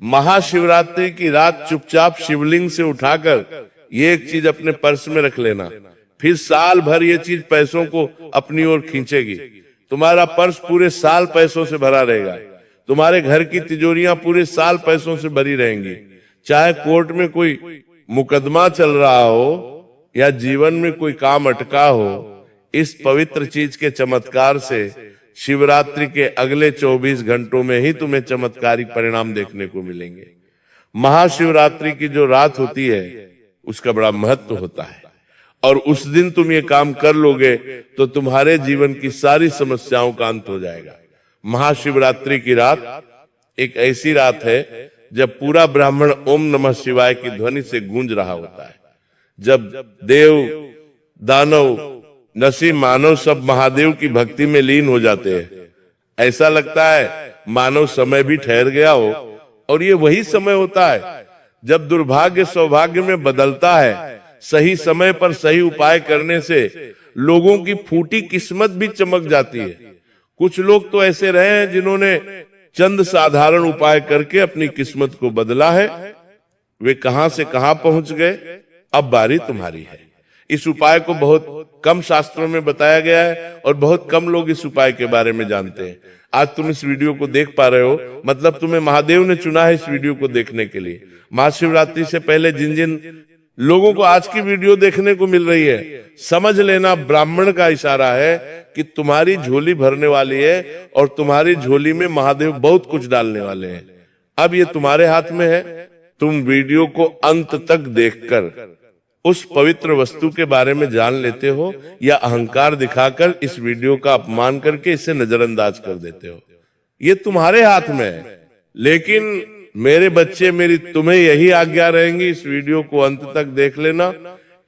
महाशिवरात्रि की रात चुपचाप शिवलिंग से उठाकर ये एक चीज अपने पर्स में रख लेना, फिर साल भर ये चीज पैसों को अपनी ओर खींचेगी। तुम्हारा पर्स पूरे साल पैसों से भरा रहेगा, तुम्हारे घर की तिजोरियां पूरे साल पैसों से भरी रहेंगी। चाहे कोर्ट में कोई मुकदमा चल रहा हो या जीवन में कोई काम अटका हो, इस पवित्र चीज के चमत्कार से शिवरात्रि के अगले 24 घंटों में ही तुम्हें चमत्कारिक परिणाम देखने को मिलेंगे। महाशिवरात्रि की जो रात होती है उसका बड़ा महत्व होता है, और उस दिन तुम ये काम कर लोगे तो तुम्हारे जीवन की सारी समस्याओं का अंत हो जाएगा। महाशिवरात्रि की रात एक ऐसी रात है जब पूरा ब्राह्मण ओम नमः शिवाय की ध्वनि से गूंज रहा होता है। जब देव, दानव, नसी, मानव सब महादेव की भक्ति में लीन हो जाते हैं। ऐसा लगता है मानव समय भी ठहर गया हो, और ये वही समय होता है जब दुर्भाग्य सौभाग्य में बदलता है। सही समय पर सही उपाय करने से लोगों की फूटी किस्मत भी चमक जाती है। कुछ लोग तो ऐसे रहे हैं जिन्होंने चंद साधारण उपाय करके अपनी किस्मत को बदला है। वे कहां से कहां पहुंच गए, अब बारी तुम्हारी है। इस उपाय को बहुत कम शास्त्रों में बताया गया है और बहुत कम लोग इस उपाय के बारे में जानते हैं। आज तुम इस वीडियो को देख पा रहे हो, मतलब तुम्हें महादेव ने चुना है इस वीडियो को देखने के लिए। महाशिवरात्रि से पहले जिन जिन लोगों को आज की वीडियो देखने को मिल रही है, समझ लेना ब्राह्मण का इशारा है कि तुम्हारी झोली भरने वाली है और तुम्हारी झोली में महादेव बहुत कुछ डालने वाले हैं। अब ये तुम्हारे हाथ में है। तुम वीडियो को अंत तक देखकर उस पवित्र वस्तु के बारे में जान लेते हो या अहंकार दिखाकर इस वीडियो का अपमान करके इसे नजरअंदाज कर देते हो। ये तुम्हारे हाथ में है। लेकिन मेरे बच्चे, मेरी तुम्हें यही आज्ञा रहेंगी, इस वीडियो को अंत तक देख लेना।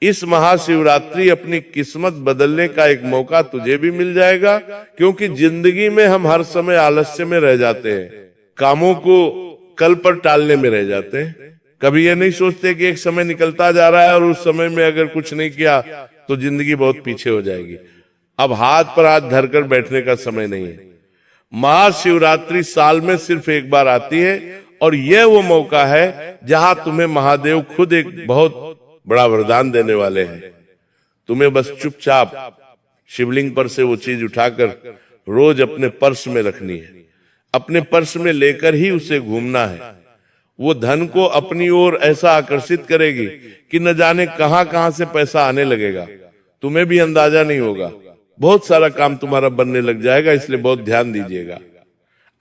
इस महाशिवरात्रि अपनी किस्मत बदलने का एक मौका तुझे भी मिल जाएगा, क्योंकि जिंदगी में हम हर समय आलस्य में रह जाते हैं, कामों को कल पर टालने में रह जाते हैं। कभी ये नहीं सोचते कि एक समय निकलता जा रहा है और उस समय में अगर कुछ नहीं किया तो जिंदगी बहुत पीछे हो जाएगी। अब हाथ पर हाथ धरकर बैठने का समय नहीं है। महाशिवरात्रि साल में सिर्फ एक बार आती है, और यह वो मौका है जहां तुम्हें महादेव खुद एक बहुत बड़ा वरदान देने वाले हैं। तुम्हें बस चुपचाप शिवलिंग पर से वो चीज उठाकर रोज अपने पर्स में रखनी है। अपने पर्स में लेकर ही उसे घूमना है। वो धन को अपनी ओर ऐसा आकर्षित करेगी कि न जाने कहां कहां से पैसा आने लगेगा, तुम्हें भी अंदाजा नहीं होगा। बहुत सारा काम तुम्हारा बनने लग जाएगा, इसलिए बहुत ध्यान दीजिएगा।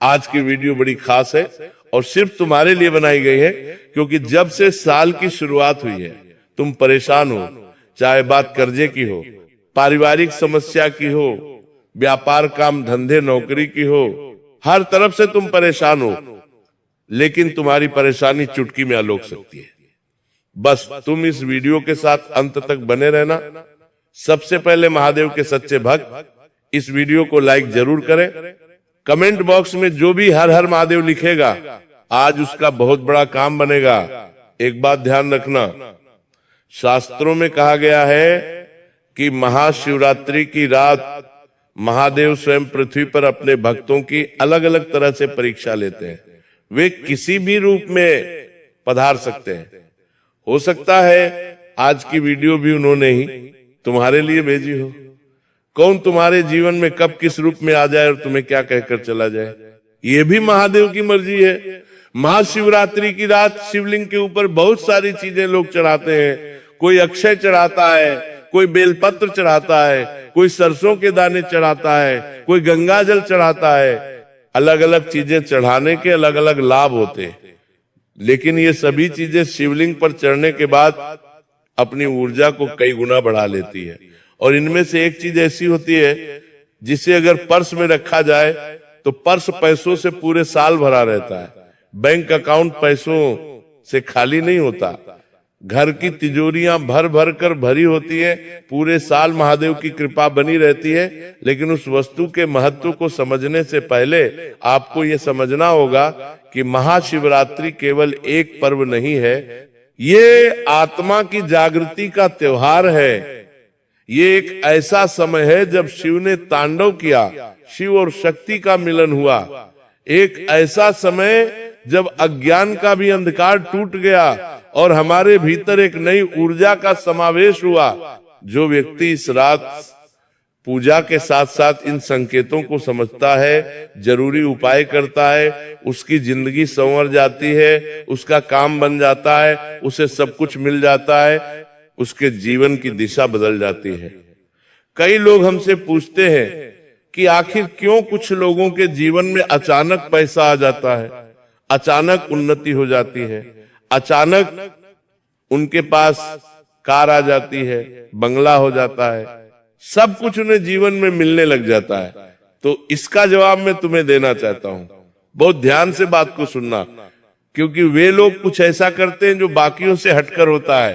आज की वीडियो बड़ी खास है और सिर्फ तुम्हारे लिए बनाई गई है, क्योंकि जब से साल की शुरुआत हुई है तुम परेशान हो। चाहे बात कर्जे की हो, पारिवारिक समस्या की हो, व्यापार काम धंधे नौकरी की हो, हर तरफ से तुम परेशान हो। लेकिन तुम्हारी परेशानी चुटकी में आलोक सकती है। बस तुम इस वीडियो के साथ अंत तक बने रहना। सबसे पहले महादेव के सच्चे भक्त इस वीडियो को लाइक जरूर करें। कमेंट बॉक्स में जो भी हर हर महादेव लिखेगा आज उसका बहुत बड़ा काम बनेगा। एक बात ध्यान रखना, शास्त्रों में कहा गया है कि महाशिवरात्रि की रात महादेव स्वयं पृथ्वी पर अपने भक्तों की अलग अलग तरह से परीक्षा लेते हैं। वे किसी भी रूप में पधार सकते हैं। हो सकता है आज की वीडियो भी उन्होंने ही तुम्हारे लिए भेजी हो। कौन तुम्हारे जीवन में कब किस रूप में आ जाए और तुम्हें क्या कहकर चला जाए, ये भी महादेव की मर्जी है। महाशिवरात्रि की रात शिवलिंग के ऊपर बहुत सारी चीजें लोग चढ़ाते हैं। कोई अक्षय चढ़ाता है, कोई बेलपत्र चढ़ाता है, कोई सरसों के दाने चढ़ाता है, कोई गंगा जल चढ़ाता है। अलग अलग चीजें चढ़ाने के अलग अलग लाभ होते हैं, लेकिन ये सभी चीजें शिवलिंग पर चढ़ने के बाद अपनी ऊर्जा को कई गुना बढ़ा लेती है। और इनमें से एक चीज ऐसी होती है जिसे अगर पर्स में रखा जाए तो पर्स पैसों से पूरे साल भरा रहता है। बैंक अकाउंट पैसों से खाली नहीं होता। घर की तिजोरियां भर भर कर भरी होती है, पूरे साल महादेव की कृपा बनी रहती है। लेकिन उस वस्तु के महत्व को समझने से पहले आपको यह समझना होगा कि महाशिवरात्रि केवल एक पर्व नहीं है, ये आत्मा की जागृति का त्योहार है। ये एक ऐसा समय है जब शिव ने तांडव किया, शिव और शक्ति का मिलन हुआ। एक ऐसा समय जब अज्ञान का भी अंधकार टूट गया और हमारे भीतर एक नई ऊर्जा का समावेश हुआ, जो व्यक्ति इस रात पूजा के साथ साथ इन संकेतों को समझता है, जरूरी उपाय करता है, उसकी जिंदगी संवर जाती है, उसका काम बन जाता है, उसे सब कुछ मिल जाता है, उसके जीवन की दिशा बदल जाती है। कई लोग हमसे पूछते हैं कि आखिर क्यों कुछ लोगों के जीवन में अचानक पैसा आ जाता है, अचानक उन्नति हो जाती है, अचानक उनके पास कार आ जाती है, बंगला हो जाता है, सब कुछ उन्हें जीवन में मिलने लग जाता है। तो इसका जवाब मैं तुम्हें देना चाहता हूं। बहुत ध्यान से बात को सुनना, क्योंकि वे लोग कुछ ऐसा करते हैं जो बाकियों से हटकर होता है।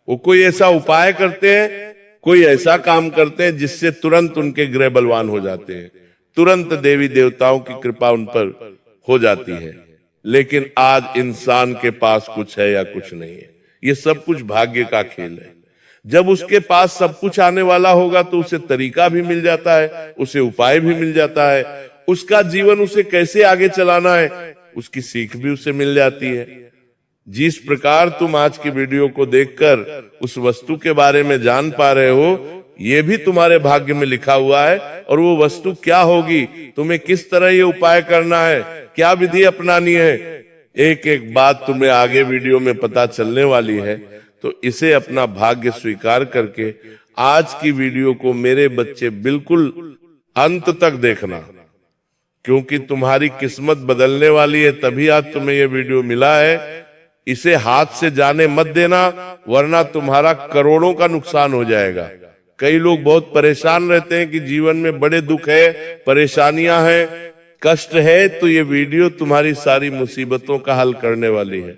वो कोई ऐसा उपाय करते हैं, कोई ऐसा काम करते हैं जिससे तुरंत उनके ग्रह बलवान हो जाते हैं, तुरंत देवी देवताओं की कृपा उन पर हो जाती है। लेकिन आज इंसान के पास कुछ है या कुछ नहीं है, ये सब कुछ भाग्य का खेल है। जब उसके पास सब कुछ आने वाला होगा तो उसे तरीका भी मिल जाता है, उसे उपाय भी मिल जाता है, उसका जीवन उसे कैसे आगे चलाना है उसकी सीख भी उसे मिल जाती है। जिस प्रकार तुम आज की वीडियो को देखकर उस वस्तु के बारे में जान पा रहे हो, ये भी तुम्हारे भाग्य में लिखा हुआ है। और वो वस्तु क्या होगी, तुम्हें किस तरह ये उपाय करना है, क्या विधि अपनानी है, एक एक बात तुम्हें आगे वीडियो में पता चलने वाली है। तो इसे अपना भाग्य स्वीकार करके आज की वीडियो को मेरे बच्चे बिल्कुल अंत तक देखना, क्योंकि तुम्हारी किस्मत बदलने वाली है। तभी आज तुम्हें यह वीडियो मिला है। इसे हाथ से जाने मत देना, वरना तुम्हारा करोड़ों का नुकसान हो जाएगा। कई लोग बहुत परेशान रहते हैं कि जीवन में बड़े दुख है, परेशानियां हैं, कष्ट है, तो ये वीडियो तुम्हारी सारी मुसीबतों का हल करने वाली है।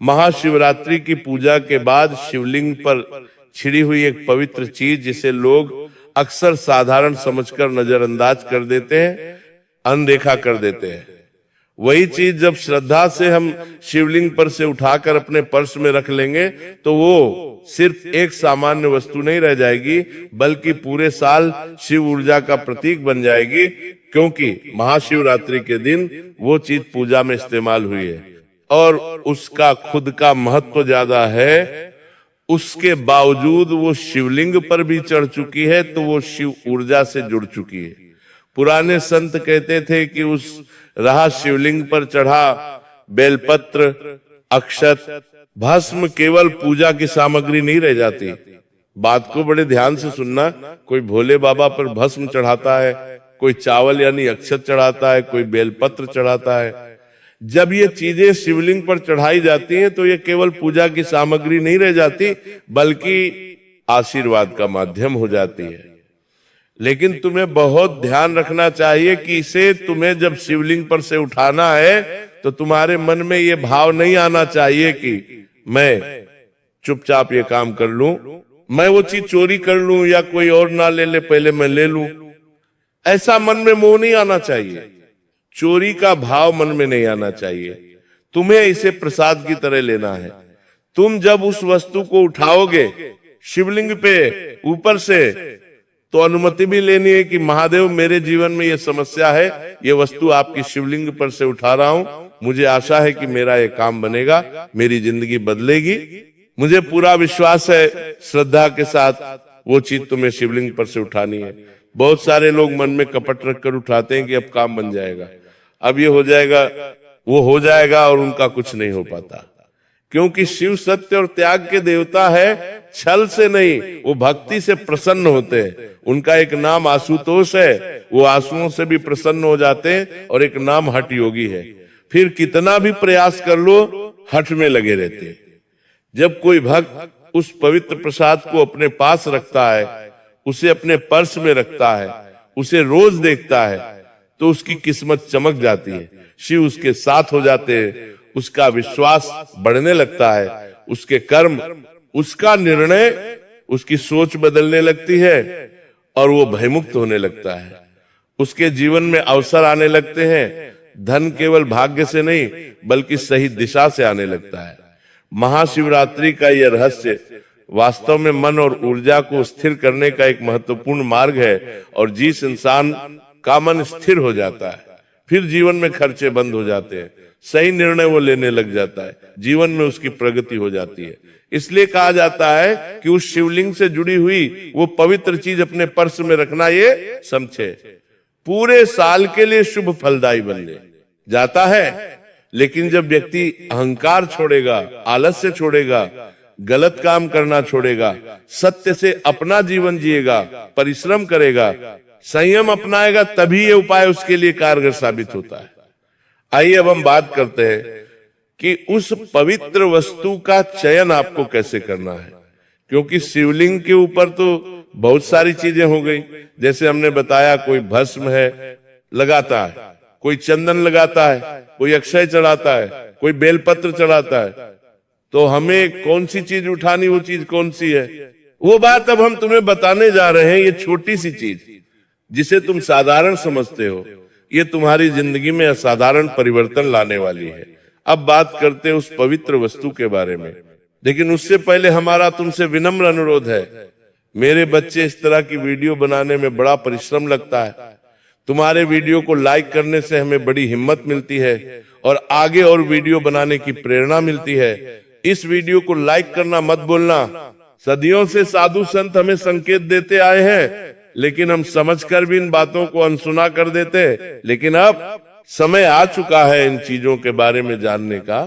महाशिवरात्रि की पूजा के बाद शिवलिंग पर छिड़ी हुई एक पवित्र चीज, जिसे लोग अक्सर साधारण समझकर नजरअंदाज कर देते हैं, अनदेखा कर देते हैं, वही चीज जब श्रद्धा से हम शिवलिंग पर से उठाकर अपने पर्स में रख लेंगे तो वो सिर्फ एक सामान्य वस्तु नहीं रह जाएगी, बल्कि पूरे साल शिव ऊर्जा का प्रतीक बन जाएगी। क्योंकि महाशिवरात्रि के दिन वो चीज पूजा में इस्तेमाल हुई है और उसका खुद का महत्व ज्यादा है। उसके बावजूद वो शिवलिंग पर भी चढ़ चुकी है, तो वो शिव ऊर्जा से जुड़ चुकी है। पुराने संत कहते थे कि उस रहा शिवलिंग पर चढ़ा बेलपत्र, अक्षत, भस्म केवल पूजा की सामग्री नहीं रह जाती। बात को बड़े ध्यान से सुनना। कोई भोले बाबा पर भस्म चढ़ाता है, कोई चावल यानी अक्षत चढ़ाता है, कोई बेलपत्र चढ़ाता है। जब ये चीजें शिवलिंग पर चढ़ाई जाती हैं तो ये केवल पूजा की सामग्री नहीं रह जाती, बल्कि आशीर्वाद का माध्यम हो जाती है। लेकिन तुम्हें बहुत ध्यान रखना चाहिए कि इसे तुम्हें जब शिवलिंग पर से उठाना है तो तुम्हारे मन में ये भाव नहीं आना चाहिए कि मैं चुपचाप ये काम कर लूं, मैं वो चीज चोरी कर लूं या कोई और ना ले ले, पहले मैं ले लूं। ऐसा मन में मोह नहीं आना चाहिए, चोरी का भाव मन में नहीं आना चाहिए। तुम्हें इसे प्रसाद की तरह लेना है। तुम जब उस वस्तु को उठाओगे शिवलिंग पे ऊपर से, तो अनुमति भी लेनी है कि महादेव मेरे जीवन में ये समस्या है, ये वस्तु आपकी शिवलिंग पर से उठा रहा हूं, मुझे आशा है कि मेरा ये काम बनेगा, मेरी जिंदगी बदलेगी। मुझे पूरा विश्वास है, श्रद्धा के साथ वो चीज तुम्हें शिवलिंग पर से उठानी है। बहुत सारे लोग मन में कपट रखकर उठाते हैं कि अब काम बन जाएगा, अब ये हो जाएगा, वो हो जाएगा, और उनका कुछ नहीं हो पाता। क्योंकि शिव सत्य और त्याग के देवता है, छल से नहीं, वो भक्ति से प्रसन्न होते हैं। उनका एक नाम आशुतोष है, वो आंसुओं से भी प्रसन्न हो जाते हैं, और एक नाम हठ योगी है। फिर कितना भी प्रयास कर लो, हठ में लगे रहते हैं। जब कोई भक्त उस पवित्र प्रसाद को अपने पास रखता है, उसे अपने पर्स में रखता है, उसे रोज देखता है, तो उसकी किस्मत चमक जाती है। शिव उसके साथ हो जाते हैं, उसका विश्वास बढ़ने लगता है, उसके कर्म, उसका निर्णय, उसकी सोच बदलने लगती है और वो भयमुक्त होने लगता है। उसके जीवन में अवसर आने लगते हैं। धन केवल भाग्य से नहीं, बल्कि सही दिशा से आने लगता है। महाशिवरात्रि का यह रहस्य वास्तव में मन और ऊर्जा को स्थिर करने का एक महत्वपूर्ण मार्ग है। और जिस इंसान का मन स्थिर हो जाता है, फिर जीवन में खर्चे बंद हो जाते हैं, सही निर्णय वो लेने लग जाता है, जीवन में उसकी प्रगति हो जाती है। इसलिए कहा जाता है कि उस शिवलिंग से जुड़ी हुई वो पवित्र चीज अपने पर्स में रखना ये समझे, पूरे साल के लिए शुभ फलदायी बन जाता है। लेकिन जब व्यक्ति अहंकार छोड़ेगा, आलस्य छोड़ेगा, गलत काम करना छोड़ेगा, सत्य से अपना जीवन जिएगा, परिश्रम करेगा, संयम अपनाएगा, तभी ये उपाय उसके लिए कारगर साबित होता है। आइए अब हम बात करते हैं कि उस पवित्र वस्तु का चयन आपको कैसे करना है। क्योंकि शिवलिंग के ऊपर तो बहुत सारी चीजें हो गई, जैसे हमने बताया कोई भस्म है लगाता है, कोई चंदन लगाता है, कोई अक्षय चढ़ाता है, कोई बेलपत्र चढ़ाता है। तो हमें कौन सी चीज उठानी, वो चीज कौन सी है, वो बात अब हम तुम्हें बताने जा रहे हैं। ये छोटी सी चीज जिसे तुम साधारण समझते हो, ये तुम्हारी जिंदगी में असाधारण परिवर्तन लाने वाली है। अब बात करते हैं उस पवित्र वस्तु के बारे में। लेकिन उससे पहले हमारा तुमसे विनम्र अनुरोध है, मेरे बच्चे इस तरह की वीडियो बनाने में बड़ा परिश्रम लगता है। तुम्हारे वीडियो को लाइक करने से हमें बड़ी हिम्मत मिलती है और आगे और वीडियो बनाने की प्रेरणा मिलती है। इस वीडियो को लाइक करना मत भूलना। सदियों से साधु संत हमें संकेत देते आए हैं, लेकिन हम समझकर भी इन बातों को अनसुना कर देते। लेकिन अब समय आ चुका है इन चीजों के बारे में जानने का,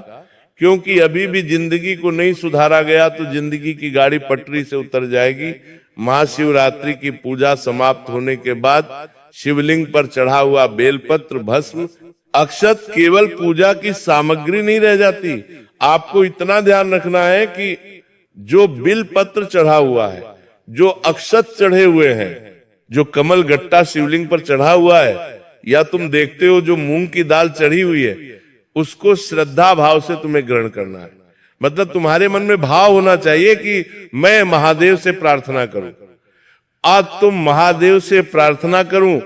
क्योंकि अभी भी जिंदगी को नहीं सुधारा गया तो जिंदगी की गाड़ी पटरी से उतर जाएगी। महाशिवरात्रि की पूजा समाप्त होने के बाद शिवलिंग पर चढ़ा हुआ बेलपत्र, भस्म, अक्षत केवल पूजा की सामग्री नहीं रह जाती। आपको इतना ध्यान रखना है कि जो बिलपत्र चढ़ा हुआ है, जो अक्षत चढ़े हुए हैं, जो कमल गट्टा शिवलिंग पर चढ़ा हुआ है, या तुम देखते हो जो मूंग की दाल चढ़ी हुई है, उसको श्रद्धा भाव से तुम्हें ग्रहण करना है। मतलब तुम्हारे मन में भाव होना चाहिए कि मैं महादेव से प्रार्थना करूं। आज तुम महादेव से प्रार्थना करूं,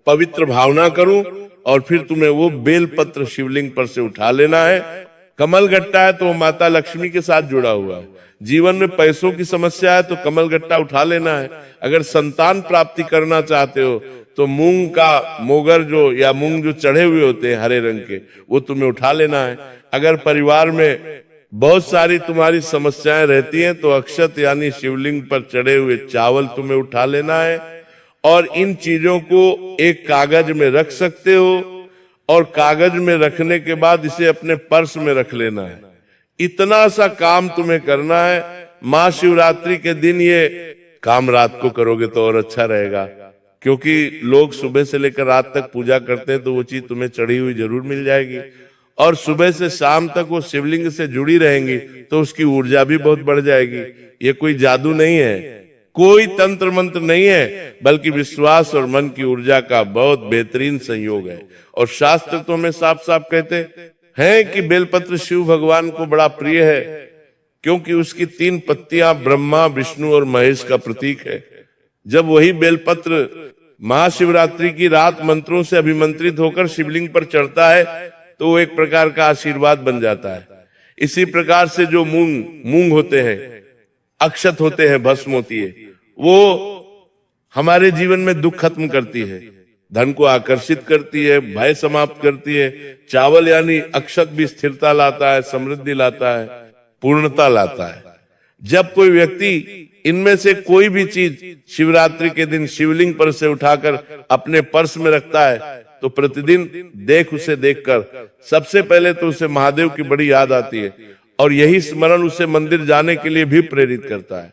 पवित्र भावना करूं, और फिर तुम्हें वो बेलपत्र शिवलिंग पर से उठा लेना है। कमल गट्टा है तो माता लक्ष्मी के साथ जुड़ा हुआ है। जीवन में पैसों की समस्या है तो कमल गट्टा उठा लेना है। अगर संतान प्राप्ति करना चाहते हो तो मूंग का मोगर जो या मूंग जो चढ़े हुए होते हैं हरे रंग के, वो तुम्हें उठा लेना है। अगर परिवार में बहुत सारी तुम्हारी समस्याएं रहती हैं तो अक्षत यानी शिवलिंग पर चढ़े हुए चावल तुम्हें उठा लेना है। और इन चीजों को एक कागज में रख सकते हो, और कागज में रखने के बाद इसे अपने पर्स में रख लेना है। इतना सा काम तुम्हें करना है। महाशिवरात्रि के दिन ये काम रात को करोगे तो और अच्छा रहेगा, क्योंकि लोग सुबह से लेकर रात तक पूजा करते हैं तो वो चीज तुम्हें चढ़ी हुई जरूर मिल जाएगी। और सुबह से शाम तक वो शिवलिंग से जुड़ी रहेंगी तो उसकी ऊर्जा भी बहुत बढ़ जाएगी। ये कोई जादू नहीं है, कोई तंत्र मंत्र नहीं है, बल्कि विश्वास और मन की ऊर्जा का बहुत बेहतरीन संयोग है। और शास्त्र तो हमें साफ साफ कहते हैं कि बेलपत्र शिव भगवान को बड़ा प्रिय है, क्योंकि उसकी 3 पत्तियां ब्रह्मा, विष्णु और महेश का प्रतीक है। जब वही बेलपत्र महाशिवरात्रि की रात मंत्रों से अभिमंत्रित होकर शिवलिंग पर चढ़ता है तो वो एक प्रकार का आशीर्वाद बन जाता है। इसी प्रकार से जो मूंग होते हैं, अक्षत होते हैं, भस्म होती है, वो हमारे जीवन में दुख खत्म करती है, धन को आकर्षित करती है, भय समाप्त करती है। चावल यानी अक्षत भी स्थिरता लाता है, समृद्धि लाता है, पूर्णता लाता है। जब कोई व्यक्ति इनमें से कोई भी चीज शिवरात्रि के दिन शिवलिंग पर से उठाकर अपने पर्स में रखता है तो प्रतिदिन उसे देखकर सबसे पहले तो उसे महादेव की बड़ी याद आती है, और यही स्मरण उसे मंदिर जाने के लिए भी प्रेरित करता है।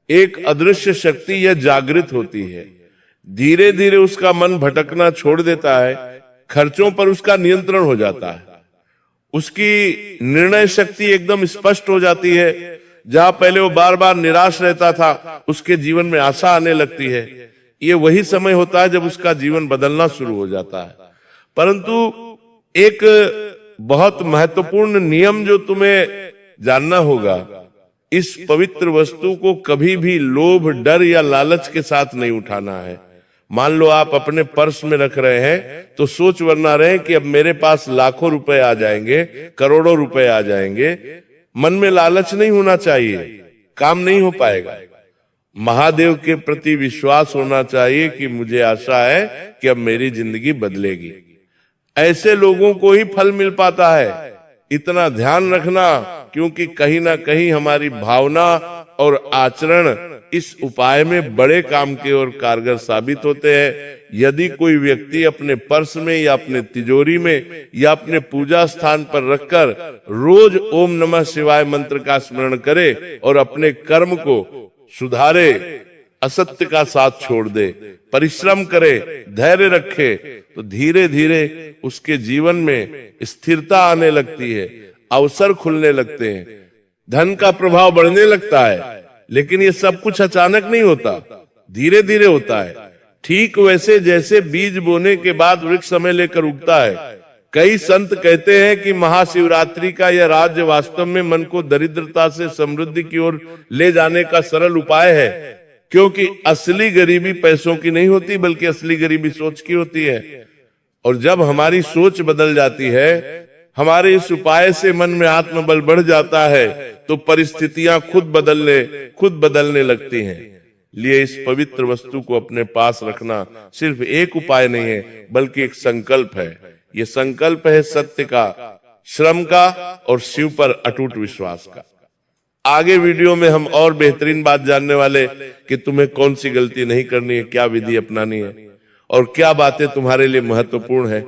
एक अदृश्य शक्ति यह जागृत होती है, धीरे धीरे उसका मन भटकना छोड़ देता है, खर्चों पर उसका नियंत्रण हो जाता है, उसकी निर्णय शक्ति एकदम स्पष्ट हो जाती है। जहां पहले वो बार बार निराश रहता था, उसके जीवन में आशा आने लगती है। ये वही समय होता है जब उसका जीवन बदलना शुरू हो जाता है। परंतु एक बहुत महत्वपूर्ण नियम जो तुम्हें जानना होगा, इस पवित्र वस्तु को कभी भी लोभ, डर या लालच के साथ नहीं उठाना है। मान लो आप अपने पर्स में रख रहे हैं तो सोच वरना रहे कि अब मेरे पास लाखों रुपए आ जाएंगे, करोड़ों रुपए आ जाएंगे। मन में लालच नहीं होना चाहिए, काम नहीं हो पाएगा। महादेव के प्रति विश्वास होना चाहिए कि मुझे आशा है कि अब मेरी जिंदगी बदलेगी। ऐसे लोगों को ही फल मिल पाता है। इतना ध्यान रखना, क्योंकि कहीं ना कहीं हमारी भावना और आचरण इस उपाय में बड़े काम के और कारगर साबित होते हैं। यदि कोई व्यक्ति अपने पर्स में या अपने तिजोरी में या अपने पूजा स्थान पर रखकर रोज ओम नमः शिवाय मंत्र का स्मरण करे और अपने कर्म को सुधारे, असत्य का साथ छोड़ दे, परिश्रम करे, धैर्य रखे, तो धीरे धीरे उसके जीवन में स्थिरता आने लगती है, अवसर खुलने लगते हैं, धन का प्रभाव बढ़ने लगता है। लेकिन ये सब कुछ अचानक नहीं होता, धीरे धीरे होता है। ठीक वैसे जैसे बीज बोने के बाद वृक्ष समय लेकर उगता है। कई संत कहते हैं कि महाशिवरात्रि का यह राज्य वास्तव में मन को दरिद्रता से समृद्धि की ओर ले जाने का सरल उपाय है, क्योंकि असली गरीबी पैसों की नहीं होती, बल्कि असली गरीबी सोच की होती है। और जब हमारी सोच बदल जाती है, हमारे इस उपाय से मन में आत्मबल बढ़ जाता है, तो परिस्थितियां खुद बदलने लगती हैं। लिए इस पवित्र वस्तु को अपने पास रखना सिर्फ एक उपाय नहीं है, बल्कि एक संकल्प है। ये संकल्प है सत्य का, श्रम का और शिव पर अटूट विश्वास का। आगे वीडियो में हम और बेहतरीन बात जानने वाले कि तुम्हें कौन सी गलती नहीं करनी है, क्या विधि अपनानी है और क्या बातें तुम्हारे लिए महत्वपूर्ण है।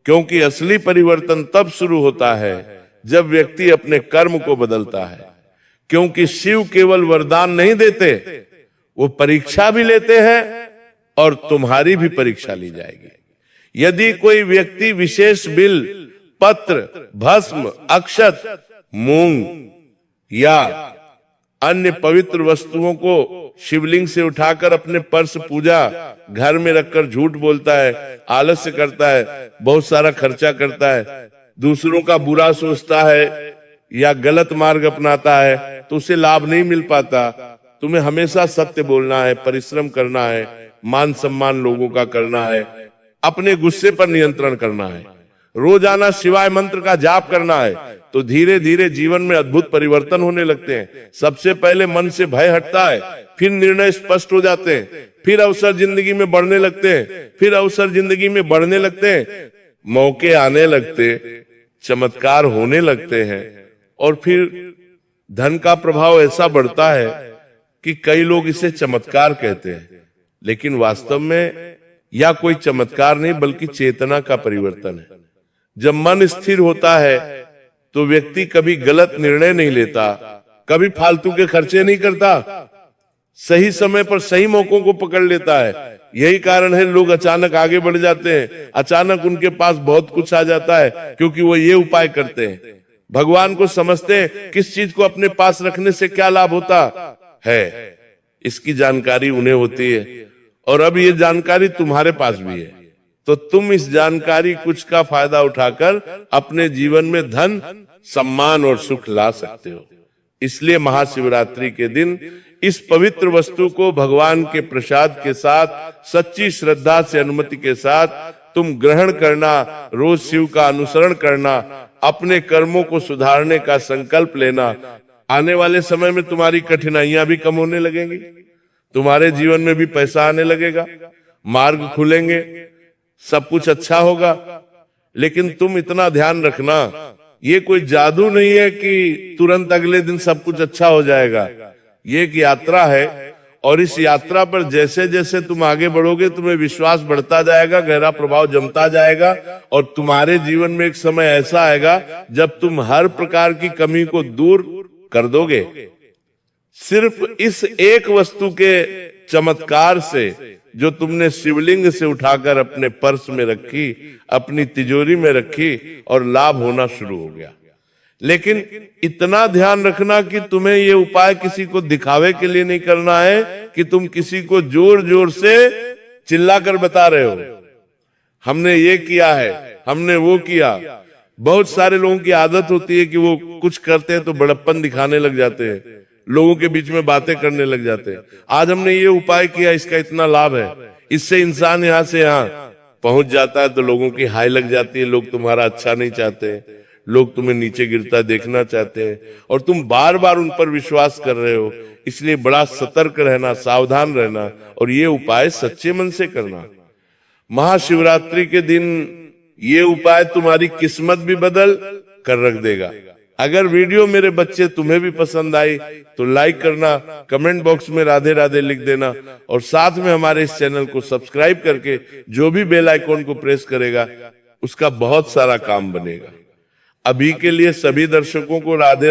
क्योंकि असली परिवर्तन तब शुरू होता है जब व्यक्ति अपने कर्म को बदलता है। क्योंकि शिव केवल वरदान नहीं देते, वो परीक्षा भी लेते हैं और तुम्हारी भी परीक्षा ली जाएगी। यदि कोई व्यक्ति विशेष बिल, पत्र, भस्म, अक्षत, मूंग या अन्य पवित्र वस्तुओं को शिवलिंग से उठाकर अपने पर्स पूजा घर में रखकर झूठ बोलता है, आलस्य करता है, बहुत सारा खर्चा करता है, दूसरों का बुरा सोचता है या गलत मार्ग अपनाता है, तो उसे लाभ नहीं मिल पाता। तुम्हें हमेशा सत्य बोलना है, परिश्रम करना है, मान सम्मान लोगों का करना है, अपने गुस्से पर नियंत्रण करना है, रोजाना शिवाय मंत्र का जाप करना है, तो धीरे धीरे जीवन में अद्भुत परिवर्तन होने लगते हैं। सबसे पहले मन से भय हटता है, फिर निर्णय स्पष्ट हो जाते हैं, फिर अवसर जिंदगी में बढ़ने लगते हैं, फिर अवसर जिंदगी में बढ़ने लगते हैं, मौके आने लगते, चमत्कार होने लगते हैं, और फिर धन का प्रभाव ऐसा बढ़ता है कि कई लोग इसे चमत्कार कहते हैं, लेकिन वास्तव में यह कोई चमत्कार नहीं, बल्कि चेतना का परिवर्तन है। जब मन स्थिर होता है तो व्यक्ति कभी गलत निर्णय नहीं लेता, कभी फालतू के खर्चे नहीं करता, सही समय पर सही मौकों को पकड़ लेता है। यही कारण है लोग अचानक आगे बढ़ जाते हैं, अचानक उनके पास बहुत कुछ आ जाता है, क्योंकि वो ये उपाय करते हैं। भगवान को समझते हैं, किस चीज को अपने पास रखने से क्या लाभ होता है, इसकी जानकारी उन्हें होती है। और अब ये जानकारी तुम्हारे पास भी है, तो तुम इस जानकारी कुछ का फायदा उठाकर अपने जीवन में धन, सम्मान और सुख ला सकते हो। इसलिए महाशिवरात्रि के दिन इस पवित्र वस्तु को भगवान के प्रसाद के साथ, सच्ची श्रद्धा से, अनुमति के साथ तुम ग्रहण करना, रोज शिव का अनुसरण करना, अपने कर्मों को सुधारने का संकल्प लेना। आने वाले समय में तुम्हारी कठिनाइयां भी कम होने लगेंगी, तुम्हारे जीवन में भी पैसा आने लगेगा, मार्ग खुलेंगे, सब कुछ अच्छा होगा। लेकिन तुम इतना ध्यान रखना, ये कोई जादू नहीं है कि तुरंत अगले दिन सब कुछ अच्छा हो जाएगा। ये एक यात्रा है, और इस यात्रा पर जैसे जैसे तुम आगे बढ़ोगे, तुम्हें विश्वास बढ़ता जाएगा, गहरा प्रभाव जमता जाएगा, और तुम्हारे जीवन में एक समय ऐसा आएगा जब तुम हर प्रकार की कमी को दूर कर दोगे। सिर्फ इस एक वस्तु के चमत्कार से, जो तुमने शिवलिंग से उठाकर अपने पर्स में रखी, अपनी तिजोरी में रखी, और लाभ होना शुरू हो गया। लेकिन इतना ध्यान रखना कि तुम्हें ये उपाय किसी को दिखावे के लिए नहीं करना है कि तुम किसी को जोर जोर से चिल्लाकर बता रहे हो, हमने ये किया है, हमने वो किया। बहुत सारे लोगों की आदत होती है कि वो कुछ करते हैं तो बड़प्पन दिखाने लग जाते हैं, लोगों के बीच में बातें करने लग जाते हैं। आज हमने ये उपाय किया, इसका इतना लाभ है, इससे इंसान यहाँ से यहाँ पहुंच जाता है, तो लोगों की हाय लग जाती है। लोग तुम्हारा अच्छा नहीं चाहते, लोग तुम्हें नीचे गिरता देखना चाहते हैं, और तुम बार बार उन पर विश्वास कर रहे हो। इसलिए बड़ा सतर्क रहना, सावधान रहना, और ये उपाय सच्चे मन से करना। महाशिवरात्रि के दिन ये उपाय तुम्हारी किस्मत भी बदल कर रख देगा। अगर वीडियो मेरे बच्चे तुम्हें भी पसंद आई तो लाइक करना, कमेंट बॉक्स में राधे राधे लिख देना और साथ में हमारे इस चैनल को सब्सक्राइब करके जो भी बेल आइकॉन को प्रेस करेगा उसका बहुत सारा काम बनेगा। अभी के लिए सभी दर्शकों को राधे